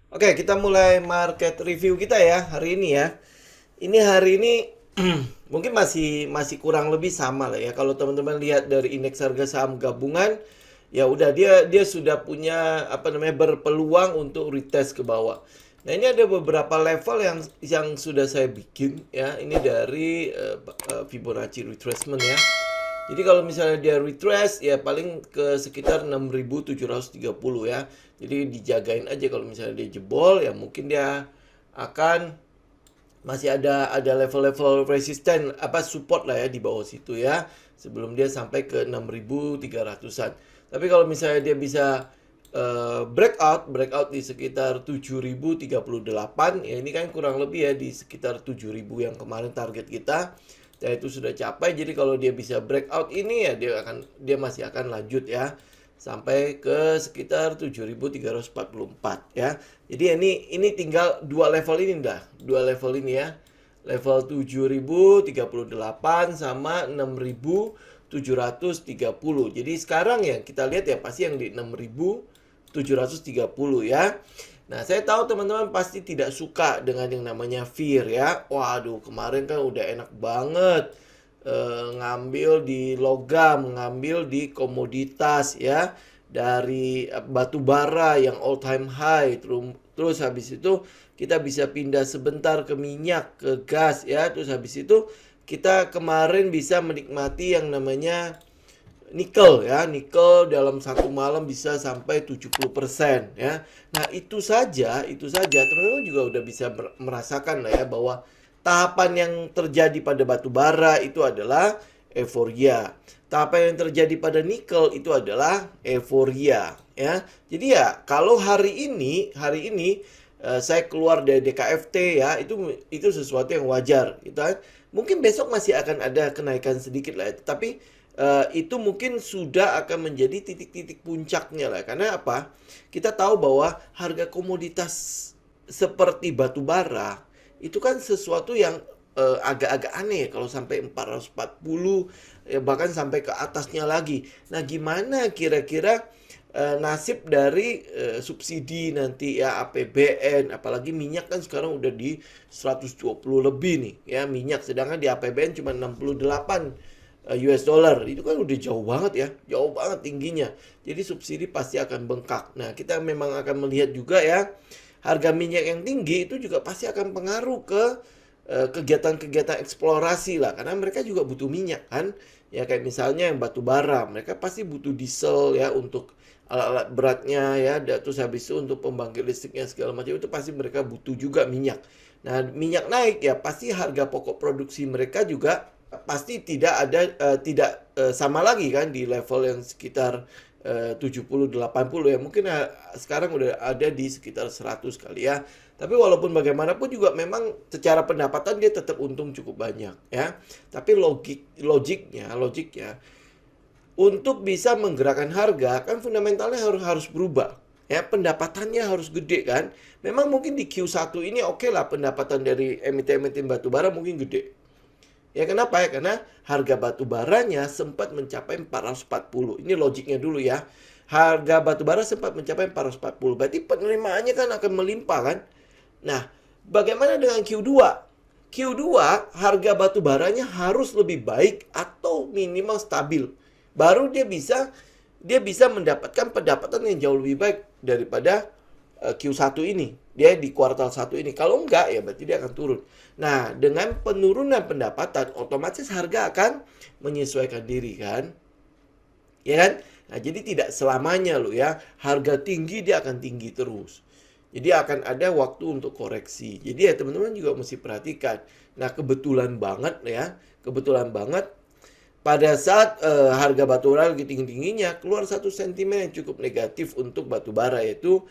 Oke, kita mulai market review kita ya hari ini ya. Ini hari ini mungkin masih masih kurang lebih sama lah ya. Kalau teman-teman lihat dari indeks harga saham gabungan, ya udah dia sudah punya apa namanya berpeluang untuk retest ke bawah. Nah, ini ada beberapa level yang sudah saya bikin ya. Ini dari Fibonacci retracement ya. Jadi kalau misalnya dia retrace ya paling ke sekitar 6.730 ya. Jadi dijagain aja kalau misalnya dia jebol ya mungkin dia akan masih ada level-level resisten apa support lah ya di bawah situ ya sebelum dia sampai ke 6.300-an. Tapi kalau misalnya dia bisa breakout di sekitar 7.038 ya ini kan kurang lebih ya di sekitar 7.000 yang kemarin target kita. Dan itu sudah capai. Jadi kalau dia bisa breakout ini ya dia masih akan lanjut ya sampai ke sekitar 7.344 ya. Jadi ini tinggal dua level ini dah, dua level ini ya. Level 7.038 sama 6.730. Jadi sekarang ya kita lihat ya pasti yang di 6.730 ya. Nah, saya tahu teman-teman pasti tidak suka dengan yang namanya fear ya. Waduh, kemarin kan udah enak banget ngambil di logam, ngambil di komoditas ya. Dari batu bara yang all time high, terus habis itu kita bisa pindah sebentar ke minyak, ke gas ya. Terus habis itu kita kemarin bisa menikmati yang namanya nikel ya, nikel dalam satu malam bisa sampai 70% ya. Nah, itu saja teman-teman juga udah bisa merasakan lah ya bahwa tahapan yang terjadi pada batu bara itu adalah euforia. Tahapan yang terjadi pada nikel itu adalah euforia ya. Jadi ya kalau hari ini saya keluar dari DKFT ya, itu sesuatu yang wajar gitu kan. Mungkin besok masih akan ada kenaikan sedikit lah, tapi itu mungkin sudah akan menjadi titik-titik puncaknya lah. Karena apa? Kita tahu bahwa harga komoditas seperti batu bara itu kan sesuatu yang agak-agak aneh ya kalau sampai 440 ya bahkan sampai ke atasnya lagi. Nah, gimana kira-kira nasib dari subsidi nanti ya APBN, apalagi minyak kan sekarang udah di 120 lebih nih ya minyak, sedangkan di APBN cuma 68 US dollar. Itu kan udah jauh banget ya, jauh banget tingginya. Jadi subsidi pasti akan bengkak. Nah, kita memang akan melihat juga ya harga minyak yang tinggi itu juga pasti akan pengaruh ke kegiatan-kegiatan eksplorasi lah, karena mereka juga butuh minyak kan ya, kayak misalnya yang batu bara mereka pasti butuh diesel ya untuk alat-alat beratnya ya, terus habis itu untuk pembangkit listriknya segala macam itu pasti mereka butuh juga minyak. Nah, minyak naik ya pasti harga pokok produksi mereka juga pasti tidak sama lagi kan di level yang sekitar 70 80 ya, mungkin sekarang udah ada di sekitar 100 kali ya. Tapi walaupun bagaimanapun juga memang secara pendapatan dia tetap untung cukup banyak ya. Tapi logiknya untuk bisa menggerakkan harga kan fundamentalnya harus berubah. Ya, pendapatannya harus gede kan. Memang mungkin di Q1 ini oke lah pendapatan dari emiten-emiten batu bara mungkin gede. Ya kenapa ya? Karena harga batu baranya sempat mencapai 440. Ini logiknya dulu ya. Harga batu bara sempat mencapai 440. Berarti penerimaannya kan akan melimpah kan? Nah, bagaimana dengan Q2? Q2 harga batu baranya harus lebih baik atau minimal stabil. Baru dia bisa mendapatkan pendapatan yang jauh lebih baik daripada Q1 ini. Dia di kuartal 1 ini. Kalau enggak ya berarti dia akan turun. Nah, dengan penurunan pendapatan otomatis harga akan menyesuaikan diri kan? Ya kan? Nah, jadi tidak selamanya loh ya. Harga tinggi dia akan tinggi terus. Jadi akan ada waktu untuk koreksi. Jadi ya teman-teman juga mesti perhatikan. Nah, kebetulan banget ya. Kebetulan banget pada saat harga batu bara lagi tinggi-tingginya, keluar satu sentimen yang cukup negatif untuk batu bara, yaitu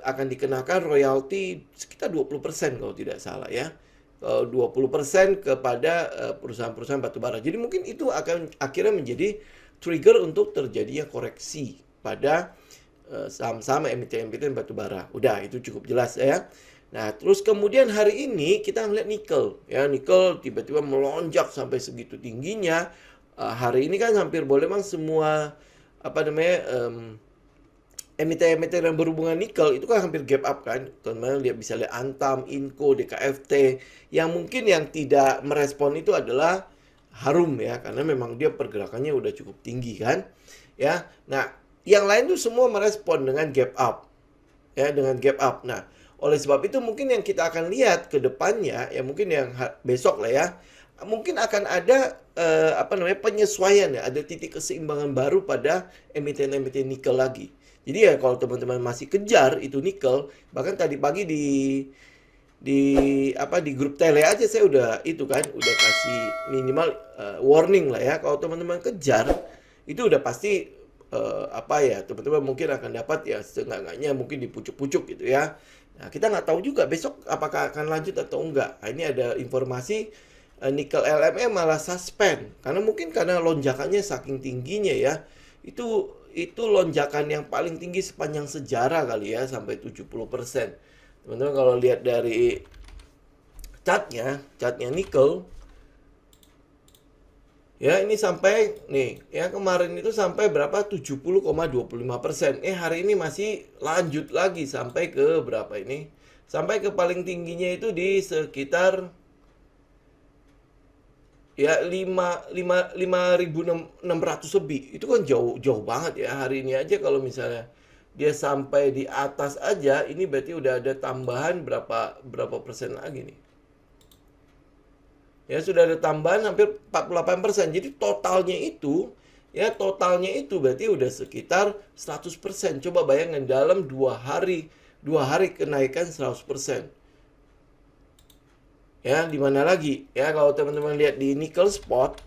akan dikenakan royalti sekitar 20% kalau tidak salah ya. 20% kepada perusahaan-perusahaan batu bara. Jadi mungkin itu akan akhirnya menjadi trigger untuk terjadinya koreksi pada saham-saham emiten-emiten batu bara. Udah, itu cukup jelas ya. Nah, terus kemudian hari ini kita melihat nikel. Ya, nikel tiba-tiba melonjak sampai segitu tingginya. Hari ini kan hampir boleh memang semua apa namanya emiten-emiten yang berhubungan nikel itu kan hampir gap up kan. Teman-teman lihat, bisa lihat Antam, Inco, DKFT. Yang mungkin yang tidak merespon itu adalah Harum ya, karena memang dia pergerakannya udah cukup tinggi kan. Ya. Nah, yang lain tuh semua merespon dengan gap up. Ya, dengan gap up. Nah, oleh sebab itu mungkin yang kita akan lihat ke depannya ya, mungkin yang besok lah ya, mungkin akan ada penyesuaian ya, ada titik keseimbangan baru pada emiten-emiten nikel lagi. Jadi ya kalau teman-teman masih kejar itu nikel, bahkan tadi pagi di grup tele aja saya udah itu kan, udah kasih minimal warning lah ya, kalau teman-teman kejar itu udah pasti teman-teman mungkin akan dapat ya setengah-enggaknya mungkin di pucuk-pucuk gitu ya. Nah, kita nggak tahu juga besok apakah akan lanjut atau enggak. Nah, ini ada informasi nikel LME malah suspend karena lonjakannya saking tingginya ya. Itu lonjakan yang paling tinggi sepanjang sejarah kali ya, sampai 70%. Teman-teman kalau lihat dari chartnya nikel ya, ini sampai nih ya, kemarin itu sampai berapa, 70,25%. Hari ini masih lanjut lagi sampai ke berapa ini? Sampai ke paling tingginya itu di sekitar ya 5.600 lebih. Itu kan jauh banget ya. Hari ini aja kalau misalnya dia sampai di atas aja, ini berarti udah ada tambahan berapa persen lagi nih. Ya, sudah ada tambahan hampir 48%. Jadi totalnya itu berarti udah sekitar 100%. Coba bayangin dalam 2 hari kenaikan 100%. Ya, di mana lagi? Ya, kalau teman-teman lihat di nickel spot,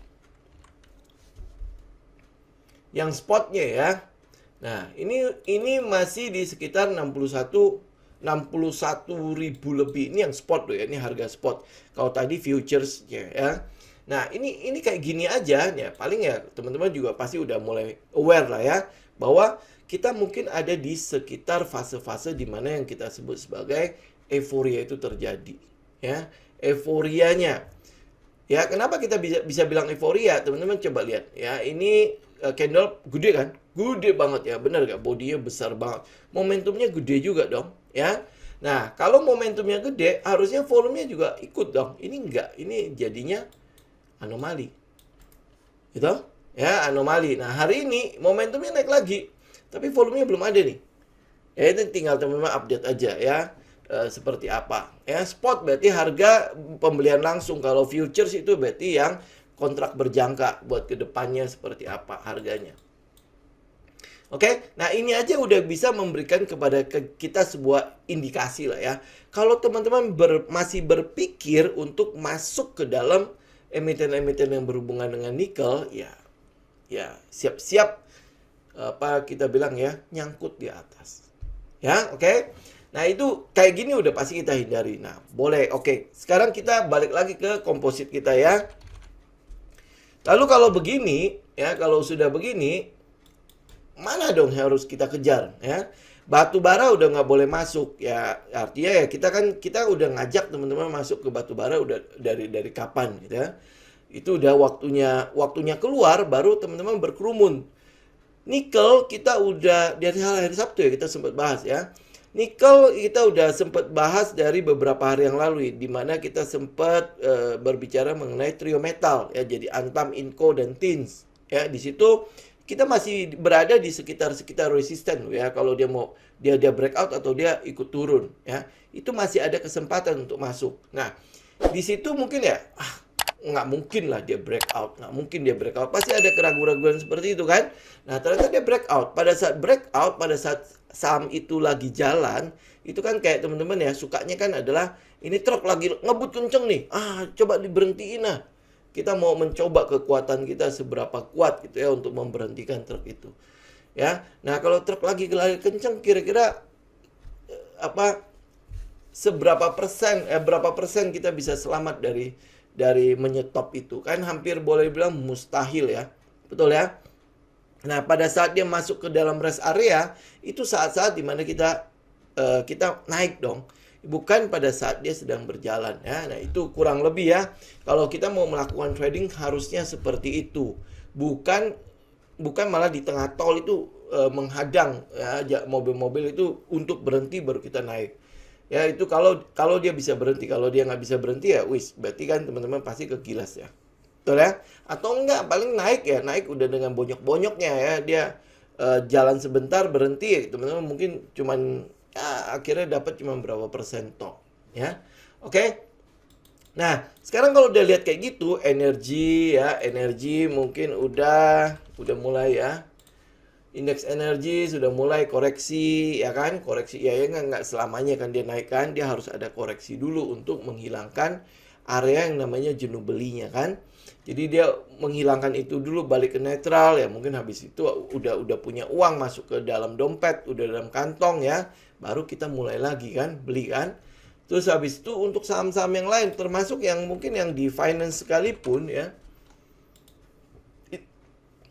yang spotnya ya. Nah, ini masih di sekitar 61.000 lebih. Ini yang spot loh ya, ini harga spot. Kalau tadi futures ya. Nah, ini kayak gini aja ya. Paling ya teman-teman juga pasti udah mulai aware lah ya, bahwa kita mungkin ada di sekitar fase-fase di mana yang kita sebut sebagai euforia itu terjadi ya. Euforianya. Ya, kenapa kita bisa bilang euforia? Teman-teman coba lihat ya. Ini candle gede kan? Gede banget ya, benar gak? Bodinya besar banget. Momentumnya gede juga dong, ya. Nah, kalau momentumnya gede, harusnya volumenya juga ikut dong. Ini enggak, ini jadinya anomali. Gitu? Ya, anomali. Nah, hari ini momentumnya naik lagi, tapi volumenya belum ada nih. Ya, itu tinggal teman-teman update aja ya. Seperti apa ya. Spot berarti harga pembelian langsung. Kalau futures itu berarti yang kontrak berjangka buat kedepannya seperti apa harganya. Oke, nah ini aja udah bisa memberikan kepada kita sebuah indikasi lah ya. Kalau teman-teman masih berpikir untuk masuk ke dalam emiten-emiten yang berhubungan dengan nikel, ya siap-siap kita bilang ya, nyangkut di atas. Ya, oke. Nah, itu kayak gini udah pasti kita hindari. Nah, boleh. Oke, sekarang kita balik lagi ke komposit kita ya. Lalu kalau begini, ya, kalau sudah begini, mana dong yang harus kita kejar ya? Batu bara udah nggak boleh masuk ya, artinya ya kita udah ngajak teman-teman masuk ke batu bara udah dari kapan gitu ya. Itu udah waktunya keluar, baru teman-teman berkerumun. Nikel kita udah dari hari Sabtu ya kita sempat bahas ya. Nikel kita udah sempat bahas dari beberapa hari yang lalu, di mana kita sempat berbicara mengenai trio metal ya, jadi Antam, Inco dan Tins ya. Di situ kita masih berada di sekitar resisten ya. Kalau dia mau dia breakout atau dia ikut turun ya, itu masih ada kesempatan untuk masuk. Nah, di situ mungkin ya nggak mungkin lah dia breakout, pasti ada keraguan-keraguan seperti itu kan. Nah, ternyata dia breakout. Pada saat saham itu lagi jalan, itu kan kayak teman-teman ya, sukanya kan adalah ini truk lagi ngebut kenceng nih, coba diberhentiin lah. Kita mau mencoba kekuatan kita seberapa kuat gitu ya untuk memberhentikan truk itu. Ya. Nah, kalau truk lagi kenceng, kira-kira berapa persen kita bisa selamat dari menyetop itu? Kan hampir boleh bilang mustahil ya. Betul ya? Nah, pada saat dia masuk ke dalam rest area, itu saat-saat dimana kita naik dong. Bukan pada saat dia sedang berjalan ya. Nah, itu kurang lebih ya. Kalau kita mau melakukan trading harusnya seperti itu. Bukan malah di tengah tol itu menghadang ya mobil-mobil itu untuk berhenti baru kita naik. Ya itu kalau dia bisa berhenti, kalau dia nggak bisa berhenti ya wis, berarti kan teman-teman pasti kegilas ya. Betul ya? Atau enggak, paling naik ya, naik udah dengan bonyok-bonyoknya ya, dia jalan sebentar berhenti, teman-teman mungkin cuman ya, akhirnya dapat cuma berapa persen toh, ya. Oke. Nah, sekarang kalau udah lihat kayak gitu, energi mungkin udah mulai ya. Indeks energi sudah mulai koreksi, ya kan? Koreksi ya nggak selamanya kan dia naik kan, dia harus ada koreksi dulu untuk menghilangkan area yang namanya jenuh belinya kan. Jadi dia menghilangkan itu dulu, balik ke netral ya, mungkin habis itu udah punya uang masuk ke dalam dompet, udah dalam kantong ya, baru kita mulai lagi kan beli kan. Terus habis itu untuk saham-saham yang lain, termasuk yang mungkin yang di finance sekalipun ya,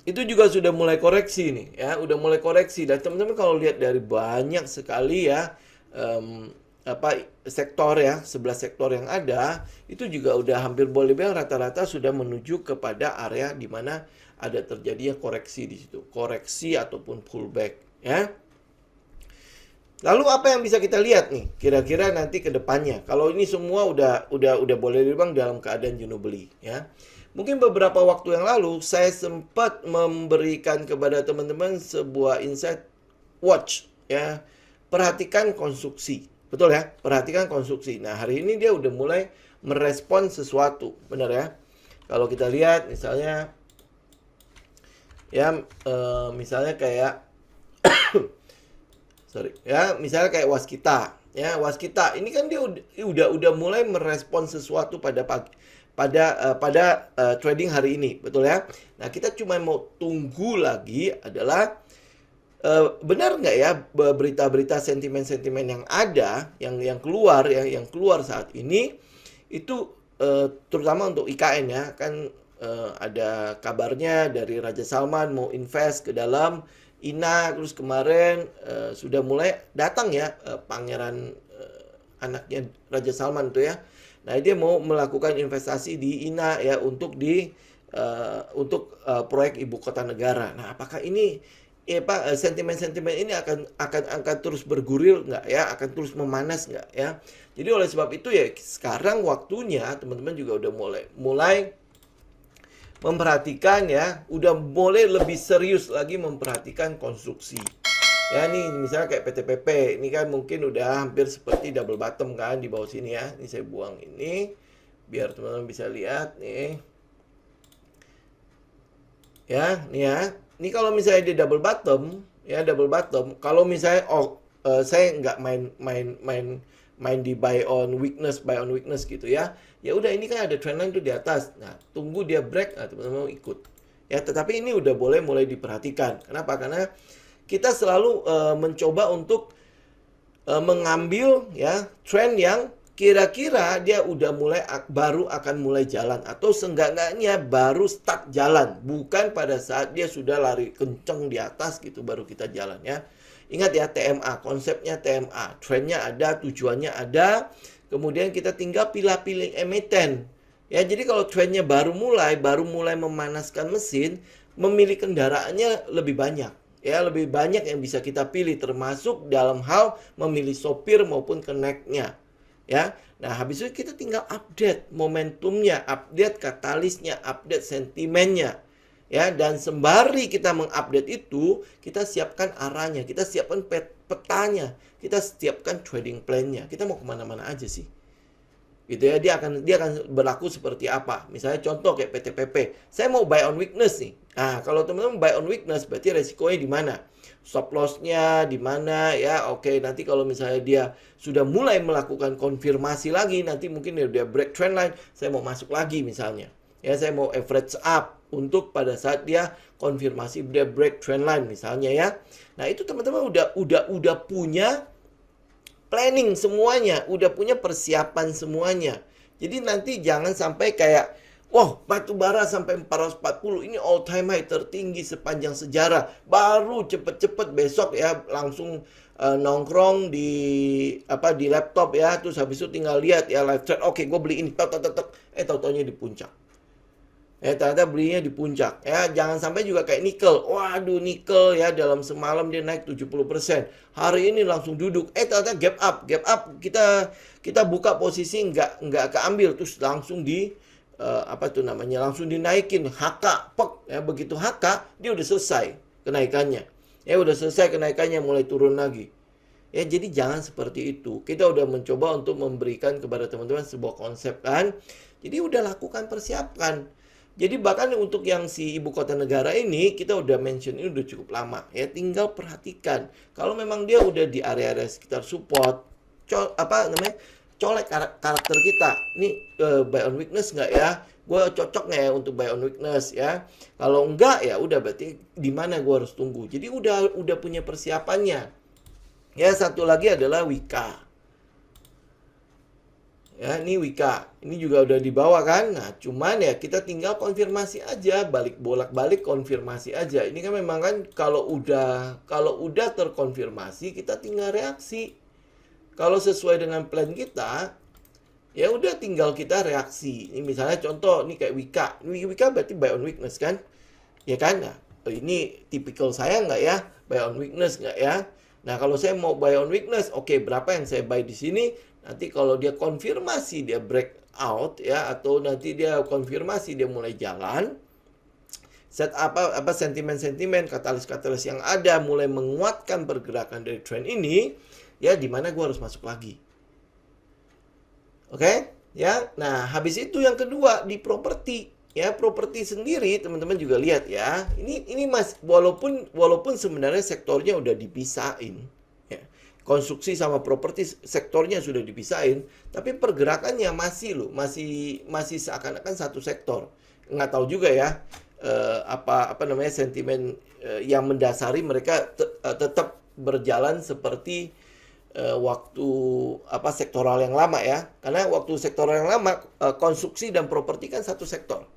itu juga sudah mulai koreksi nih ya, udah mulai koreksi. Dan teman-teman kalau lihat dari banyak sekali ya sektor ya, 11 sektor yang ada, itu juga udah hampir boleh bilang rata-rata sudah menuju kepada area di mana ada terjadinya koreksi di situ, koreksi ataupun pullback ya. Lalu apa yang bisa kita lihat nih kira-kira nanti ke depannya? Kalau ini semua udah boleh dibilang dalam keadaan jenuh beli ya. Mungkin beberapa waktu yang lalu saya sempat memberikan kepada teman-teman sebuah insight watch ya. Perhatikan konstruksi. Betul ya? Perhatikan konstruksi. Nah, hari ini dia udah mulai merespon sesuatu. Benar ya? Kalau kita lihat misalnya ya misalnya kayak misalnya kayak Waskita. Ya, Waskita ini kan dia udah mulai merespon sesuatu pada trading hari ini, betul ya? Nah, kita cuma mau tunggu lagi adalah benar nggak ya berita-berita sentimen-sentimen yang ada, yang keluar yang keluar saat ini itu terutama untuk IKN ya, kan ada kabarnya dari Raja Salman mau invest ke dalam INA, terus kemarin sudah mulai datang ya pangeran anaknya Raja Salman tuh ya. Nah, dia mau melakukan investasi di INA ya untuk proyek ibu kota negara. Nah, apakah ini sentimen-sentimen ini akan terus bergulir nggak ya? Akan terus memanas nggak ya? Jadi oleh sebab itu ya sekarang waktunya teman-teman juga udah mulai memperhatikan ya, udah boleh lebih serius lagi memperhatikan konstruksi. Ya nih misalnya kayak PTPP, ini kan mungkin udah hampir seperti double bottom kan di bawah sini ya. Ini saya buang ini biar teman-teman bisa lihat nih. Ya, nih ya. Ini kalau misalnya di double bottom, ya double bottom, kalau misalnya saya nggak main di buy on weakness gitu ya. Ya udah ini kan ada trendline tuh di atas. Nah, tunggu dia break, nah teman-teman ikut. Ya, tetapi ini udah mulai diperhatikan. Kenapa? Karena kita selalu mencoba untuk mengambil ya trend yang kira-kira dia udah baru akan mulai jalan atau seenggak-enggaknya baru start jalan, bukan pada saat dia sudah lari kenceng di atas gitu baru kita jalan ya. Ingat ya TMA, konsepnya TMA, trendnya ada, tujuannya ada, kemudian kita tinggal pilih-pilih emiten. Ya, jadi kalau trendnya baru mulai memanaskan mesin, memilih kendaraannya lebih banyak. Ya, lebih banyak yang bisa kita pilih termasuk dalam hal memilih sopir maupun keneknya. Ya. Nah, habis itu kita tinggal update momentumnya, update katalisnya, update sentimennya. Ya, dan sembari kita mengupdate itu, kita siapkan arahnya, kita siapkan petanya, kita siapkan trading plan-nya. Kita mau kemana-mana aja sih. Gitu ya, dia akan berlaku seperti apa. Misalnya contoh kayak PTPP. Saya mau buy on weakness nih. Nah, kalau teman-teman buy on weakness berarti resikonya di mana? Stop loss-nya di mana ya? Oke, nanti kalau misalnya dia sudah mulai melakukan konfirmasi lagi, nanti mungkin dia break trend line, saya mau masuk lagi misalnya. Ya, saya mau average up untuk pada saat dia konfirmasi dia break trend line misalnya ya. Nah, itu teman-teman udah punya planning semuanya, udah punya persiapan semuanya. Jadi nanti jangan sampai kayak wah, batu bara sampai 440 ini all time high tertinggi sepanjang sejarah. Baru cepet-cepet besok ya langsung nongkrong di laptop ya, terus habis itu tinggal lihat ya live trade. Oke, gue beli ini, tahu-taunya di puncak. Ternyata belinya di puncak. Ya, jangan sampai juga kayak nikel. Waduh, nikel ya dalam semalam dia naik 70%. Hari ini langsung duduk. Ternyata gap up. Gap up kita buka posisi nggak keambil terus langsung di apa tuh namanya? Langsung dinaikin HK. Pek. Ya, begitu HK dia udah selesai kenaikannya. Ya udah selesai kenaikannya, mulai turun lagi. Ya, jadi jangan seperti itu. Kita udah mencoba untuk memberikan kepada teman-teman sebuah konsep kan. Jadi udah lakukan persiapan. Jadi bahkan untuk yang si ibu kota negara ini kita udah mention ini udah cukup lama ya, tinggal perhatikan kalau memang dia udah di area-area sekitar support, colek karakter kita. Ini buy on weakness nggak ya? Gue cocok nggak ya untuk buy on weakness ya? Kalau enggak ya udah berarti di mana gue harus tunggu. Jadi udah punya persiapannya. Ya, satu lagi adalah Wika. Ya, ini Wika. Ini juga udah dibawa kan. Nah, cuman ya kita tinggal konfirmasi aja, bolak-balik konfirmasi aja. Ini kan memang kan kalau udah terkonfirmasi kita tinggal reaksi. Kalau sesuai dengan plan kita, ya udah tinggal kita reaksi. Ini misalnya contoh nih kayak Wika. Wika berarti buy on weakness kan? Ya kan? Nah, ini tipikal saya nggak ya? Buy on weakness nggak ya? Nah, kalau saya mau buy on weakness, oke, berapa yang saya buy di sini? Nanti kalau dia konfirmasi dia breakout ya, atau nanti dia konfirmasi dia mulai jalan, set apa sentimen-sentimen katalis-katalis yang ada mulai menguatkan pergerakan dari trend ini, ya di mana gue harus masuk lagi. Oke? Ya. Nah, habis itu yang kedua di properti. Ya, properti sendiri teman-teman juga lihat ya. Ini Mas, walaupun sebenarnya sektornya udah dipisahin. Konstruksi sama properti sektornya sudah dipisahin, tapi pergerakannya masih seakan-akan satu sektor. Nggak tahu juga ya apa namanya sentimen yang mendasari mereka tetap berjalan seperti waktu sektoral yang lama ya. Karena waktu sektoral yang lama konstruksi dan properti kan satu sektor.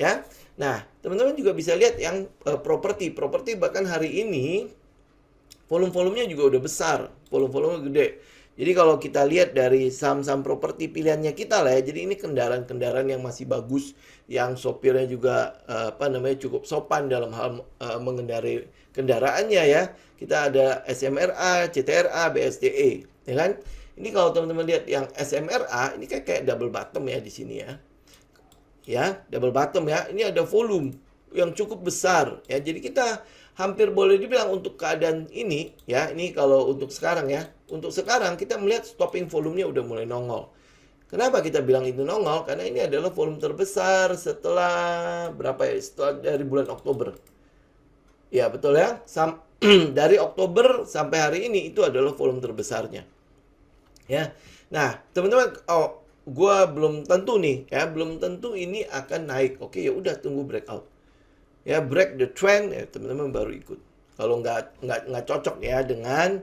Ya. Nah, teman-teman juga bisa lihat yang properti bahkan hari ini volume-volumenya juga udah besar, volume-volumenya gede. Jadi kalau kita lihat dari saham-saham properti pilihannya kita lah ya, jadi ini kendaraan-kendaraan yang masih bagus, yang sopirnya juga cukup sopan dalam hal mengendarai kendaraannya ya. Kita ada SMRA, CTRA, BSDE, ya kan? Ini kalau teman-teman lihat yang SMRA, ini kayak double bottom ya di sini ya. Ya, double bottom ya. Ini ada volume yang cukup besar ya. Jadi kita hampir boleh dibilang untuk keadaan ini ya, ini kalau untuk sekarang ya. Untuk sekarang kita melihat stopping volumenya udah mulai nongol. Kenapa kita bilang itu nongol? Karena ini adalah volume terbesar setelah berapa ya? Setelah dari bulan Oktober. Ya, betul ya. Dari Oktober sampai hari ini itu adalah volume terbesarnya. Ya. Nah, teman-teman, gue belum tentu nih ya, belum tentu ini akan naik. Oke, ya udah tunggu breakout. Ya, break the trend ya teman-teman baru ikut. Kalau nggak cocok ya dengan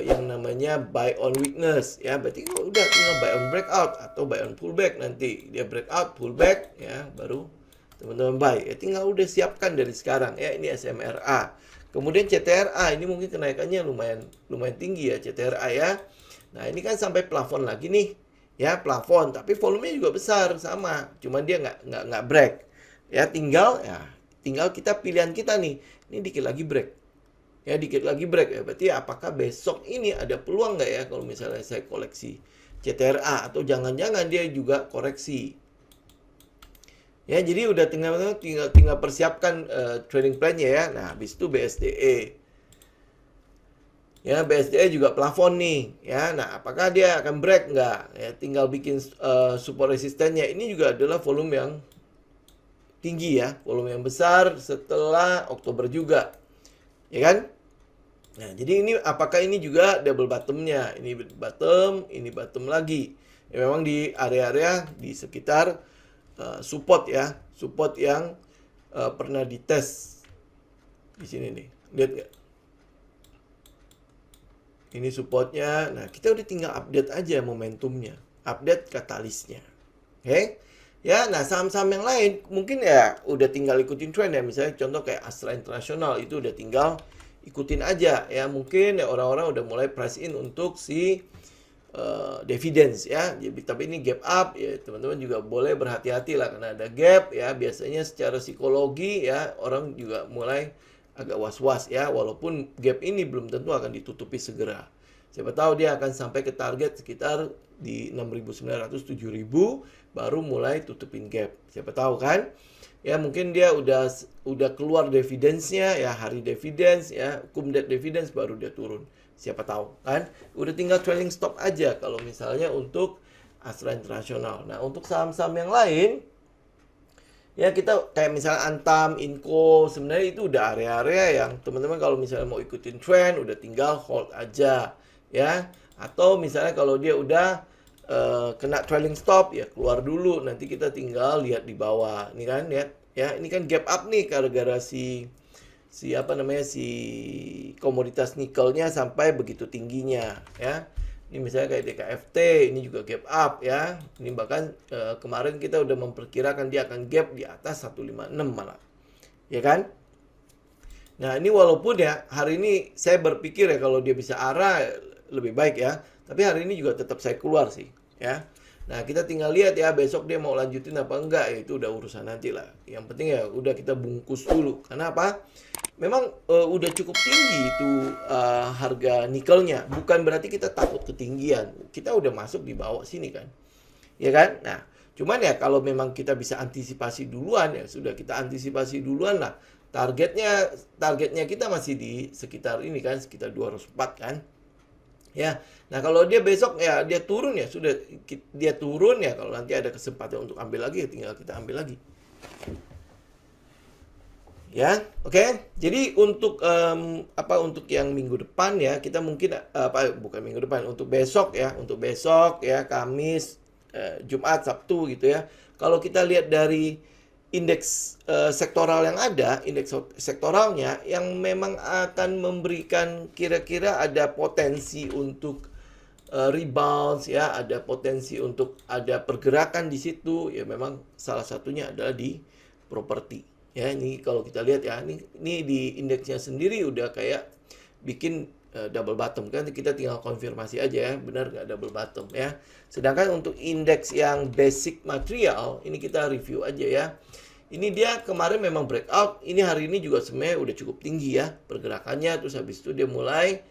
yang namanya buy on weakness ya, berarti udah tinggal buy on breakout atau buy on pullback. Nanti dia breakout pullback ya baru teman-teman buy. Ya tinggal udah siapkan dari sekarang ya. Ini SMRA. Kemudian CTRA ini mungkin kenaikannya lumayan tinggi ya CTRA ya. Nah, ini kan sampai plafon lagi nih. Ya, plafon, tapi volumenya juga besar sama. Cuman dia nggak break. Ya, tinggal kita pilihan kita nih. Ini dikit lagi break. Ya, dikit lagi break ya. Berarti apakah besok ini ada peluang nggak ya kalau misalnya saya koleksi CTRA atau jangan-jangan dia juga koreksi. Ya, jadi udah tinggal persiapkan trading plan-nya ya. Nah, habis itu BSDE. Ya, BSDE juga plafon nih. Ya, nah apakah dia akan break nggak? Ya, tinggal bikin support resistennya. Ini juga adalah volume yang tinggi ya, volume yang besar setelah Oktober juga. Ya kan? Nah, jadi ini apakah ini juga double bottom-nya? Ini bottom, ini bottom lagi. Ya, memang di area-area di sekitar support ya, support yang pernah dites di sini nih. Lihat nggak? Ini supportnya. Nah, kita udah tinggal update aja momentumnya, update katalisnya. Oke? Ya, nah saham-saham yang lain mungkin ya udah tinggal ikutin trend ya. Misalnya contoh kayak Astra International itu udah tinggal ikutin aja ya. Mungkin ya orang-orang udah mulai price in untuk si dividends ya. Tapi ini gap up ya, teman-teman juga boleh berhati-hati lah karena ada gap ya. Biasanya secara psikologi ya orang juga mulai agak was-was ya, walaupun gap ini belum tentu akan ditutupi segera. Siapa tahu dia akan sampai ke target sekitar di 6.900 7.000 baru mulai tutupin gap. Siapa tahu kan? Ya mungkin dia udah keluar dividends-nya ya, hari dividends ya, cum-date dividends baru dia turun. Siapa tahu kan? Udah tinggal trailing stop aja kalau misalnya untuk Astra International. Nah, untuk saham-saham yang lain ya kita kayak misalnya Antam, Inco, sebenarnya itu udah area-area yang teman-teman kalau misalnya mau ikutin trend udah tinggal hold aja ya. Atau misalnya kalau dia udah kena trailing stop ya keluar dulu, nanti kita tinggal lihat di bawah. Ini kan ya ini kan gap up nih gara-gara si komoditas nikelnya sampai begitu tingginya ya. Ini misalnya kayak DKFT, ini juga gap up ya. Ini bahkan kemarin kita udah memperkirakan dia akan gap di atas 156 malah. Ya kan? Nah, ini walaupun ya hari ini saya berpikir ya kalau dia bisa arah lebih baik ya. Tapi hari ini juga tetap saya keluar sih ya. Nah, kita tinggal lihat ya besok dia mau lanjutin apa enggak ya, itu udah urusan nanti lah. Yang penting ya udah kita bungkus dulu. Karena apa? Memang udah cukup tinggi itu harga nikelnya. Bukan berarti kita takut ketinggian. Kita udah masuk di bawah sini kan. Ya kan? Nah, cuman ya kalau memang kita bisa antisipasi duluan ya sudah kita antisipasi duluan lah. Targetnya kita masih di sekitar ini kan, sekitar 204 kan. Ya, nah kalau dia besok ya dia turun ya sudah dia turun ya, kalau nanti ada kesempatan untuk ambil lagi ya tinggal kita ambil lagi. Ya, oke. Jadi untuk untuk yang minggu depan ya kita mungkin bukan minggu depan, untuk besok ya Kamis, Jumat, Sabtu gitu ya. Kalau kita lihat dari indeks sektoral yang ada, indeks sektoralnya yang memang akan memberikan kira-kira ada potensi untuk rebound ya, ada potensi untuk ada pergerakan di situ ya, memang salah satunya adalah di properti. Ya, ini kalau kita lihat ya, ini di indeksnya sendiri udah kayak bikin double bottom kan, kita tinggal konfirmasi aja ya benar nggak double bottom ya. Sedangkan untuk indeks yang basic material ini kita review aja ya. Ini dia kemarin memang breakout, ini hari ini juga sebenarnya udah cukup tinggi ya pergerakannya, terus habis itu dia mulai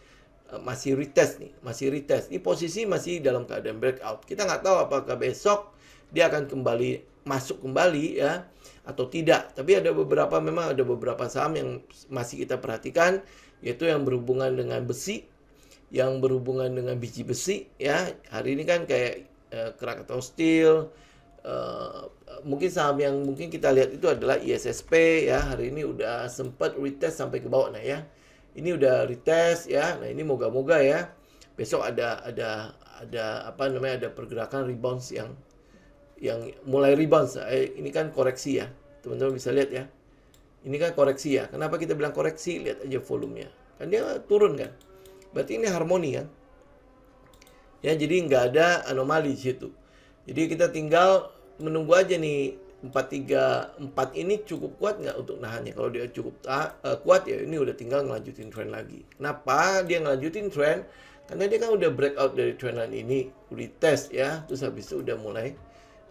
masih retest nih, masih retest. Ini posisi masih dalam keadaan breakout. Kita nggak tahu apakah besok dia akan kembali masuk kembali ya atau tidak. Tapi memang ada beberapa saham yang masih kita perhatikan, yaitu yang berhubungan dengan besi, yang berhubungan dengan biji besi ya. Hari ini kan kayak Krakatau Steel, mungkin saham yang mungkin kita lihat itu adalah ISSP ya. Hari ini udah sempat retest sampai ke bawah. Nah ya, ini udah retest ya. Nah ini moga-moga ya besok ada ada pergerakan rebounds yang mulai rebounds. Ini kan koreksi ya, teman-teman bisa lihat ya. Ini kan koreksi ya. Kenapa kita bilang koreksi? Lihat aja volumenya. Kan dia turun kan. Berarti ini harmoni kan. Ya, jadi nggak ada anomali di situ. Jadi kita tinggal menunggu aja nih 434 ini cukup kuat nggak untuk nahannya. Kalau dia cukup kuat ya ini udah tinggal ngelanjutin trend lagi. Kenapa dia ngelanjutin trend? Karena dia kan udah breakout dari trend line ini, retest ya. Terus habis itu udah mulai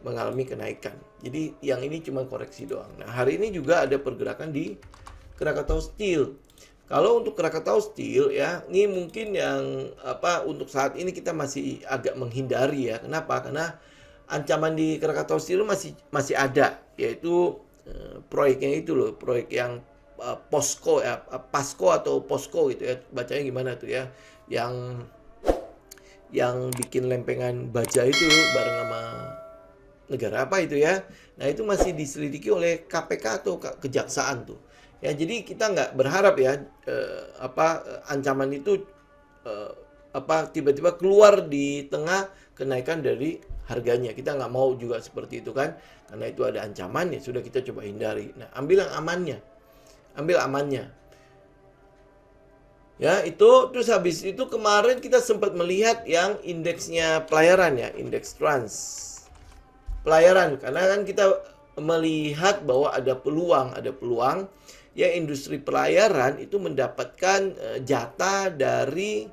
mengalami kenaikan. Jadi yang ini cuma koreksi doang. Nah, hari ini juga ada pergerakan di Krakatau Steel. Kalau untuk Krakatau Steel ya, ini mungkin yang untuk saat ini kita masih agak menghindari ya. Kenapa? Karena ancaman di Krakatau Steel masih ada, yaitu proyeknya itu loh, proyek yang POSCO ya, PASCO atau POSCO gitu ya. Bacanya gimana tuh ya? Yang bikin lempengan baja itu bareng sama negara apa itu ya. Nah, itu masih diselidiki oleh KPK atau kejaksaan tuh. Ya, jadi kita nggak berharap ya ancaman itu tiba-tiba keluar di tengah kenaikan dari harganya. Kita nggak mau juga seperti itu kan. Karena itu ada ancaman ya sudah kita coba hindari. Nah, ambil yang amannya. Ambil amannya. Ya, itu terus habis itu kemarin kita sempat melihat yang indeksnya pelayaran ya, indeks trans pelayaran, karena kan kita melihat bahwa ada peluang ya industri pelayaran itu mendapatkan jatah dari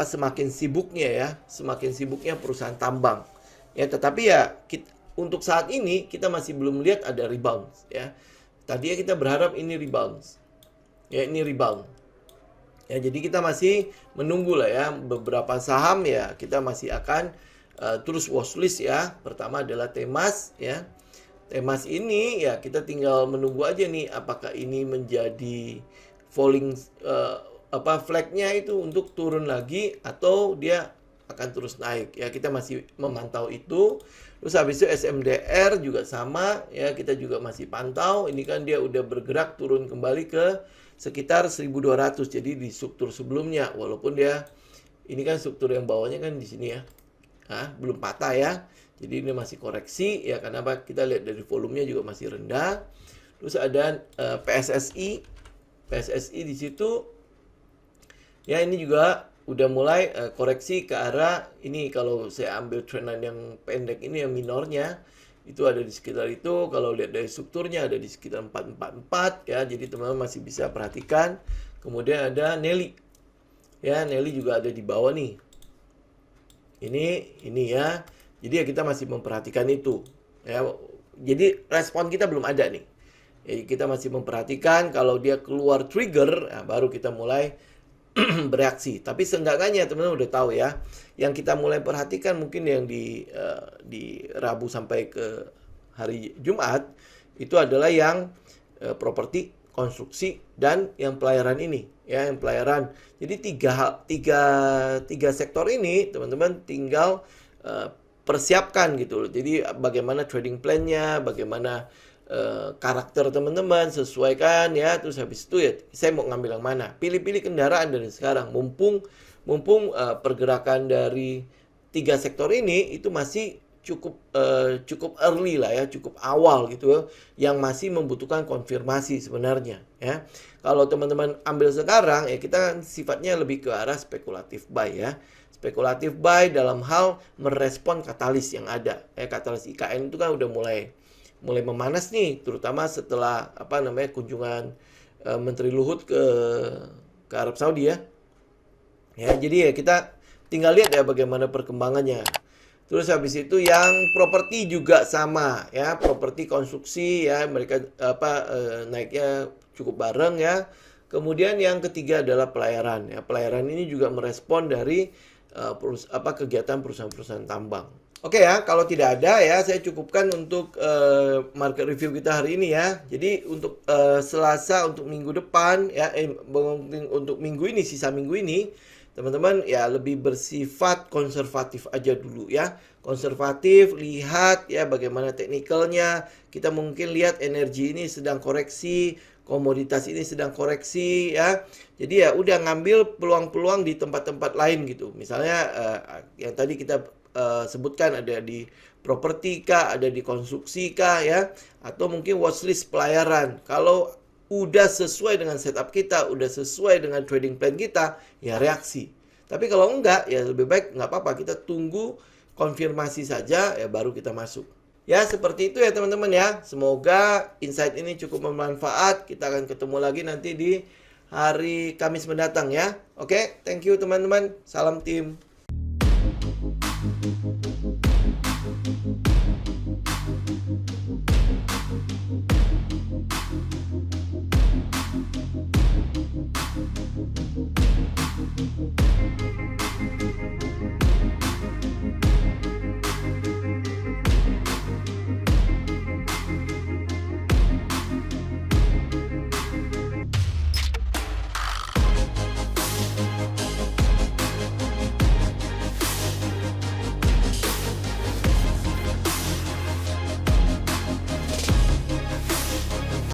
semakin sibuknya ya, semakin sibuknya perusahaan tambang. Ya, tetapi ya untuk saat ini kita masih belum melihat ada rebound ya. Tadinya kita berharap ini rebound. Ya, ini rebound. Ya, jadi kita masih menunggu lah ya, beberapa saham ya kita masih akan terus watchlist ya. Pertama adalah Temas ya. Temas ini ya kita tinggal menunggu aja nih apakah ini menjadi falling flagnya itu untuk turun lagi atau dia akan terus naik ya, kita masih memantau itu. Terus habis itu SMDR juga sama ya, kita juga masih pantau. Ini kan dia udah bergerak turun kembali ke sekitar 1200, jadi di struktur sebelumnya, walaupun dia ini kan struktur yang bawahnya kan di sini ya, belum patah ya, jadi ini masih koreksi ya. Kenapa? Kita lihat dari volumenya juga masih rendah. Terus ada PSSI di situ ya, ini juga udah mulai koreksi ke arah ini. Kalau saya ambil trendline yang pendek ini yang minornya itu ada di sekitar itu. Kalau lihat dari strukturnya ada di sekitar 444 ya. Jadi teman-teman masih bisa perhatikan. Kemudian ada Nelly. Ya, Nelly juga ada di bawah nih. Ini ya. Jadi ya kita masih memperhatikan itu. Ya, jadi respon kita belum ada nih. Jadi kita masih memperhatikan, kalau dia keluar trigger, ya baru kita mulai bereaksi. Tapi seenggaknya teman-teman udah tahu ya, yang kita mulai perhatikan mungkin yang di Rabu sampai ke hari Jumat itu adalah yang properti, konstruksi, dan yang pelayaran ini ya, yang pelayaran. Jadi tiga sektor ini teman-teman tinggal persiapkan gitu loh. Jadi bagaimana trading plan-nya, bagaimana karakter teman-teman, sesuaikan ya. Terus habis itu ya saya mau ngambil yang mana, pilih-pilih kendaraan dari sekarang, mumpung pergerakan dari tiga sektor ini itu masih cukup early lah ya, cukup awal gitu, yang masih membutuhkan konfirmasi sebenarnya ya. Kalau teman-teman ambil sekarang ya, kita sifatnya lebih ke arah spekulatif buy ya. Spekulatif buy dalam hal merespon katalis yang ada ya. Katalis IKN itu kan udah mulai memanas nih, terutama setelah kunjungan Menteri Luhut ke Arab Saudi ya. Ya, jadi ya kita tinggal lihat ya bagaimana perkembangannya. Terus habis itu yang properti juga sama ya, properti konstruksi ya, mereka naiknya cukup bareng ya. Kemudian yang ketiga adalah pelayaran ya. Pelayaran ini juga merespon dari kegiatan perusahaan-perusahaan tambang. Oke ya, kalau tidak ada ya, saya cukupkan untuk market review kita hari ini ya. Jadi untuk Selasa, untuk minggu depan ya, untuk minggu ini, sisa minggu ini, teman-teman ya lebih bersifat konservatif aja dulu ya. Konservatif, lihat ya bagaimana teknikalnya. Kita mungkin lihat energi ini sedang koreksi, komoditas ini sedang koreksi ya. Jadi ya udah ngambil peluang-peluang di tempat-tempat lain gitu. Misalnya yang tadi kita sebutkan, ada di properti kah, ada di konstruksi kah ya, atau mungkin watchlist pelayaran. Kalau udah sesuai dengan setup kita, udah sesuai dengan trading plan kita, ya reaksi. Tapi kalau enggak, ya lebih baik nggak apa-apa, kita tunggu konfirmasi saja ya baru kita masuk. Ya seperti itu ya teman-teman ya. Semoga insight ini cukup bermanfaat. Kita akan ketemu lagi nanti di hari Kamis mendatang ya. Oke, thank you teman-teman. Salam tim.